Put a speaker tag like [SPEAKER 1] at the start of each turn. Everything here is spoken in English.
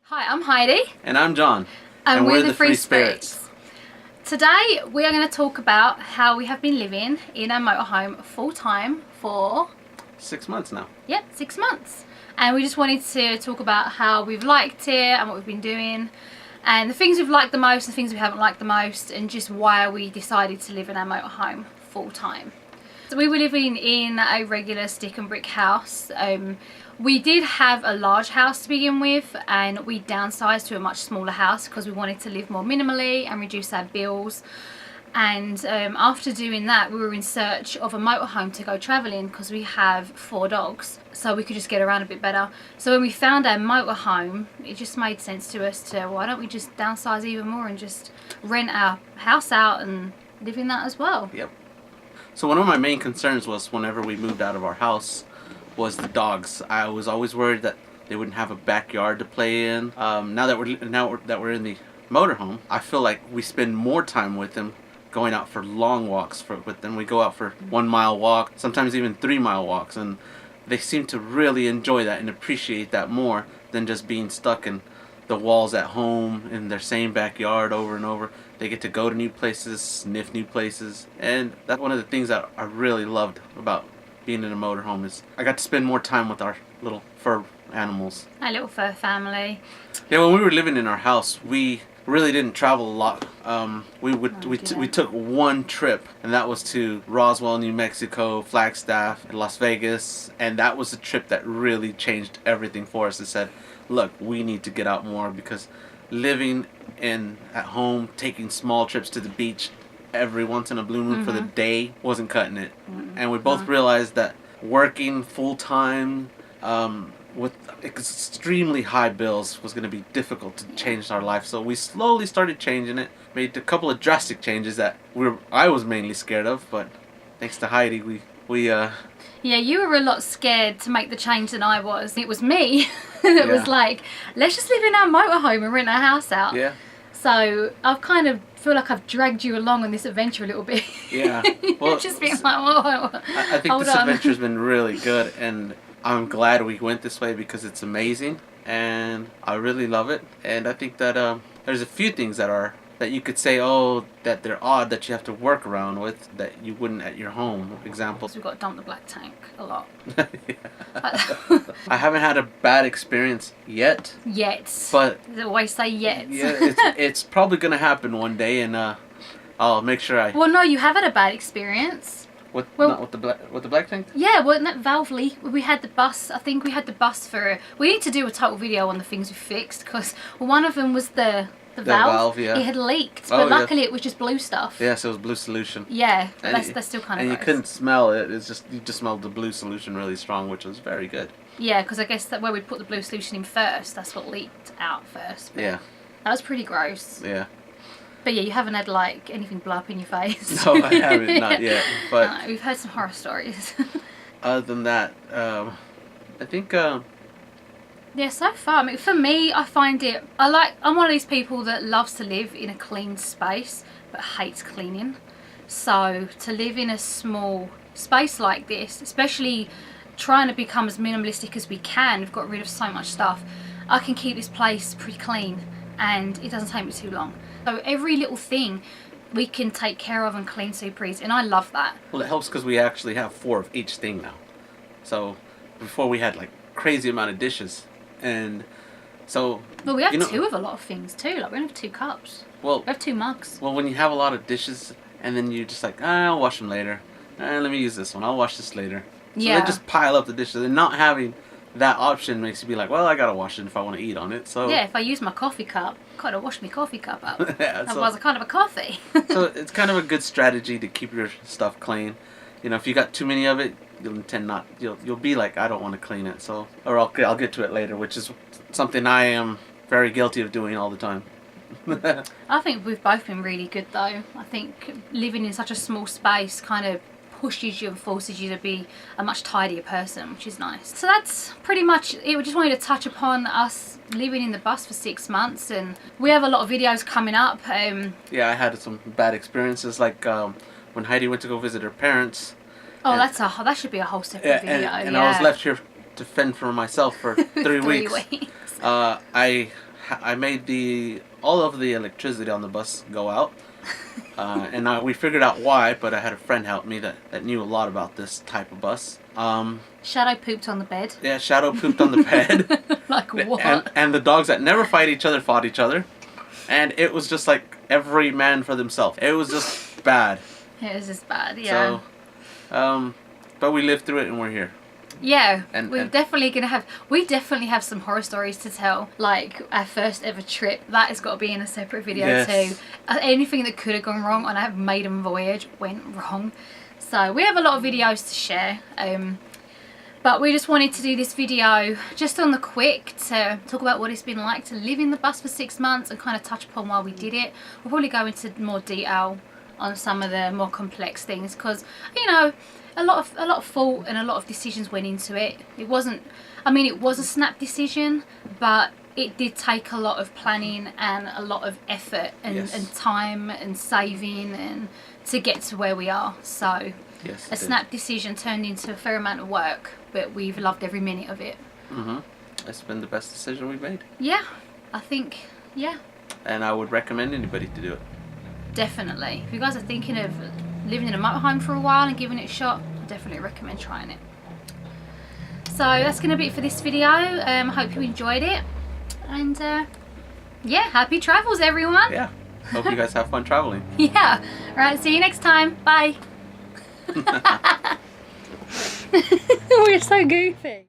[SPEAKER 1] Hi, I'm Heidi.
[SPEAKER 2] And I'm John.
[SPEAKER 1] And we're the Free Spirits. Today we are going to talk about how we have been living in a motorhome full time for
[SPEAKER 2] 6 months now.
[SPEAKER 1] Yep, 6 months. And we just wanted to talk about how we've liked it and what we've been doing and the things we've liked the most and the things we haven't liked the most, and just why we decided to live in our motorhome full time. So we were living in a regular stick and brick house. We did have a large house to begin with, and we downsized to a much smaller house because we wanted to live more minimally and reduce our bills. And after doing that, we were in search of a motorhome to go travelling because we have 4 dogs, so we could just get around a bit better. So when we found our motorhome, it just made sense to us to, why don't we just downsize even more and just rent our house out and live in that as well.
[SPEAKER 2] Yep. So one of my main concerns was whenever we moved out of our house was the dogs. I was always worried that they wouldn't have a backyard to play in. Now that we're in the motorhome, I feel like we spend more time with them, going out for long walks with them. We go out for 1 mile walk, sometimes even 3 mile walks, and they seem to really enjoy that and appreciate that more than just being stuck in the walls at home in their same backyard over and over. They get to go to new places, sniff new places, and that's one of the things that I really loved about being in a motorhome is I got to spend more time with our little fur animals.
[SPEAKER 1] Our little fur family.
[SPEAKER 2] Yeah, when we were living in our house, we really didn't travel a lot. We took one trip, and that was to Roswell, New Mexico, Flagstaff, Las Vegas, and that was a trip that really changed everything for us. It said, look, we need to get out more, because living at home, taking small trips to the beach every once in a blue moon for the day wasn't cutting it. And we both realized that working full-time with extremely high bills was going to be difficult to change our life. So we slowly started changing it, made a couple of drastic changes that I was mainly scared of, but thanks to Heidi,
[SPEAKER 1] Yeah, you were a lot scared to make the change than I was. It was me that was like, let's just live in our motorhome and rent our house out.
[SPEAKER 2] Yeah.
[SPEAKER 1] So I've kind of feel like I've dragged you along on this adventure a little bit.
[SPEAKER 2] Yeah. Well,
[SPEAKER 1] just being like, whoa.
[SPEAKER 2] I think this adventure's been really good, and I'm glad we went this way because it's amazing, and I really love it. And I think that there's a few things that you could say, that they're odd, that you have to work around with, that you wouldn't at your home. Examples.
[SPEAKER 1] We've got to dump the black tank a lot.
[SPEAKER 2] I haven't had a bad experience yet.
[SPEAKER 1] Yet.
[SPEAKER 2] But
[SPEAKER 1] they always say yet.
[SPEAKER 2] Yeah, it's probably going to happen one day, and I'll make sure I...
[SPEAKER 1] Well, no, you have had a bad experience.
[SPEAKER 2] Not with the black tank?
[SPEAKER 1] Yeah, well, that valve leak. We had the bus. I think we had the bus for... We need to do a total video on the things we fixed, because one of them was the valve.
[SPEAKER 2] Yeah.
[SPEAKER 1] It had leaked, but luckily it was just blue stuff.
[SPEAKER 2] Yeah, so it was blue solution.
[SPEAKER 1] Yeah, but that's still kind of
[SPEAKER 2] And
[SPEAKER 1] gross.
[SPEAKER 2] you couldn't smell it. It's just, you just smelled the blue solution really strong, which was very good.
[SPEAKER 1] Yeah, because I guess that where we'd put the blue solution in first, that's what leaked out first. But
[SPEAKER 2] yeah.
[SPEAKER 1] That was pretty gross.
[SPEAKER 2] Yeah.
[SPEAKER 1] But yeah, you haven't had like anything blow up in your face.
[SPEAKER 2] No, I haven't, not yet. But
[SPEAKER 1] no, we've heard some horror stories.
[SPEAKER 2] Other than that, I think...
[SPEAKER 1] Yeah, so far, I mean, for me, I find it... I'm one of these people that loves to live in a clean space, but hates cleaning. So, to live in a small space like this, especially trying to become as minimalistic as we can, we've got rid of so much stuff, I can keep this place pretty clean, and it doesn't take me too long. So, every little thing we can take care of and clean super easy, and I love that.
[SPEAKER 2] Well, it helps because we actually have 4 of each thing now. So, before we had, like, crazy amount of dishes. And so...
[SPEAKER 1] Well, we have 2 of a lot of things too. Like, we only have 2 cups.
[SPEAKER 2] Well,
[SPEAKER 1] we have 2 mugs.
[SPEAKER 2] Well, when you have a lot of dishes, and then you're just like, I'll wash them later. Let me use this one. I'll wash this later. So they just pile up the dishes. And not having that option makes you be like, well, I gotta wash it if I want to eat on it. So
[SPEAKER 1] yeah, if I use my coffee cup, I've got to wash my coffee cup up.
[SPEAKER 2] Yeah,
[SPEAKER 1] otherwise I can't have a coffee.
[SPEAKER 2] So it's kind of a good strategy to keep your stuff clean. You know, if you got too many of it, you'll be like, I don't want to clean it. So, or I'll get to it later, which is something I am very guilty of doing all the time.
[SPEAKER 1] I think we've both been really good though. I think living in such a small space kind of pushes you and forces you to be a much tidier person, which is nice. So that's pretty much it. We just wanted to touch upon us living in the bus for 6 months, and we have a lot of videos coming up.
[SPEAKER 2] Yeah, I had some bad experiences, like when Heidi went to go visit her parents.
[SPEAKER 1] Oh, that should be a whole separate video.
[SPEAKER 2] And I was left here to fend for myself for 3 weeks. I I made all of the electricity on the bus go out. And we figured out why, but I had a friend help me that knew a lot about this type of bus.
[SPEAKER 1] Shadow pooped on the bed.
[SPEAKER 2] Yeah, Shadow pooped on the bed.
[SPEAKER 1] Like what?
[SPEAKER 2] And the dogs that never fight each other fought each other. And it was just like every man for themselves. It was just bad.
[SPEAKER 1] It was just bad, yeah.
[SPEAKER 2] So, but we lived through it and we're here.
[SPEAKER 1] Yeah, we definitely have some horror stories to tell. Like our first ever trip, that has got to be in a separate video too. Anything that could have gone wrong on our maiden voyage went wrong. So we have a lot of videos to share. But we just wanted to do this video just on the quick to talk about what it's been like to live in the bus for 6 months and kind of touch upon why we did it. We'll probably go into more detail on some of the more complex things because, you know, a lot of thought and a lot of decisions went into it. It wasn't, I mean, it was a snap decision, but it did take a lot of planning and a lot of effort and time and saving and to get to where we are. So a snap decision turned into a fair amount of work, but we've loved every minute of it.
[SPEAKER 2] It's been the best decision we've made.
[SPEAKER 1] Yeah, I think, yeah.
[SPEAKER 2] And I would recommend anybody to do it.
[SPEAKER 1] Definitely. If you guys are thinking of living in a motorhome for a while and giving it a shot, I definitely recommend trying it. So that's going to be it for this video. I hope you enjoyed it. And yeah, happy travels everyone.
[SPEAKER 2] Yeah. Hope you guys have fun traveling.
[SPEAKER 1] Yeah. Right, see you next time. Bye. We're so goofy.